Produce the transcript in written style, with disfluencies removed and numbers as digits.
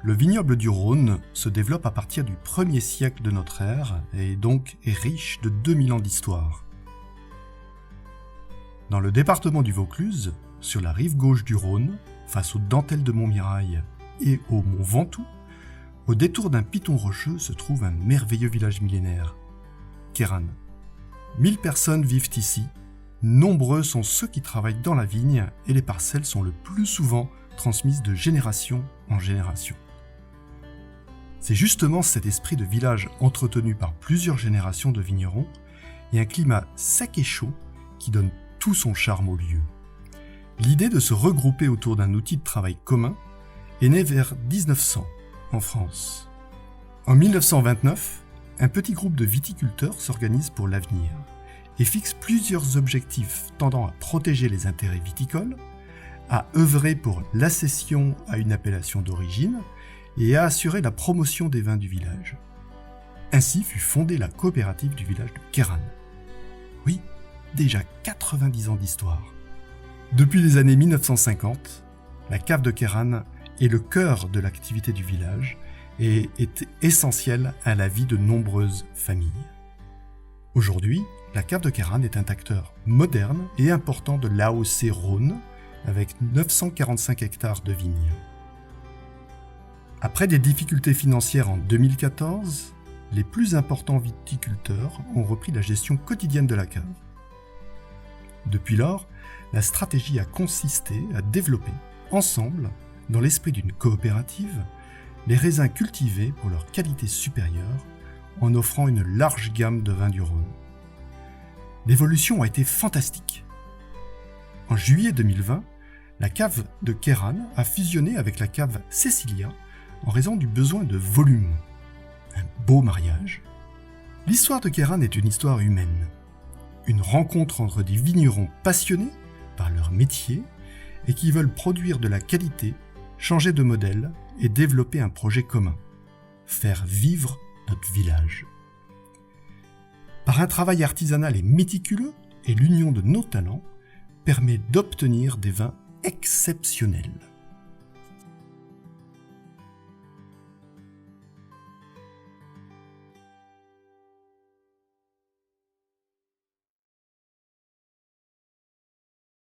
Le vignoble du Rhône se développe à partir du 1er siècle de notre ère et donc est riche de 2000 ans d'histoire. Dans le département du Vaucluse, sur la rive gauche du Rhône, face aux dentelles de Montmirail et au mont Ventoux, au détour d'un piton rocheux se trouve un merveilleux village millénaire, Queyranne. 1000 personnes vivent ici, nombreux sont ceux qui travaillent dans la vigne et les parcelles sont le plus souvent transmises de génération en génération. C'est justement cet esprit de village entretenu par plusieurs générations de vignerons et un climat sec et chaud qui donne tout son charme au lieu. L'idée de se regrouper autour d'un outil de travail commun est née vers 1900 en France. En 1929, un petit groupe de viticulteurs s'organise pour l'avenir et fixe plusieurs objectifs tendant à protéger les intérêts viticoles, à œuvrer pour l'accession à une appellation d'origine et à assurer la promotion des vins du village. Ainsi fut fondée la coopérative du village de Queyranne. Oui, déjà 90 ans d'histoire. Depuis les années 1950, la cave de Queyranne est le cœur de l'activité du village et est essentielle à la vie de nombreuses familles. Aujourd'hui, la cave de Queyranne est un acteur moderne et important de l'AOC Rhône avec 945 hectares de vignes. Après des difficultés financières en 2014, les plus importants viticulteurs ont repris la gestion quotidienne de la cave. Depuis lors, la stratégie a consisté à développer, ensemble, dans l'esprit d'une coopérative, les raisins cultivés pour leur qualité supérieure en offrant une large gamme de vins du Rhône. L'évolution a été fantastique. En juillet 2020, la cave de Queyranne a fusionné avec la cave Cécilia en raison du besoin de volume. Un beau mariage. L'histoire de Queyranne est une histoire humaine. Une rencontre entre des vignerons passionnés par leur métier et qui veulent produire de la qualité, changer de modèle et développer un projet commun. Faire vivre notre village. Par un travail artisanal et méticuleux et l'union de nos talents permet d'obtenir des vins exceptionnels.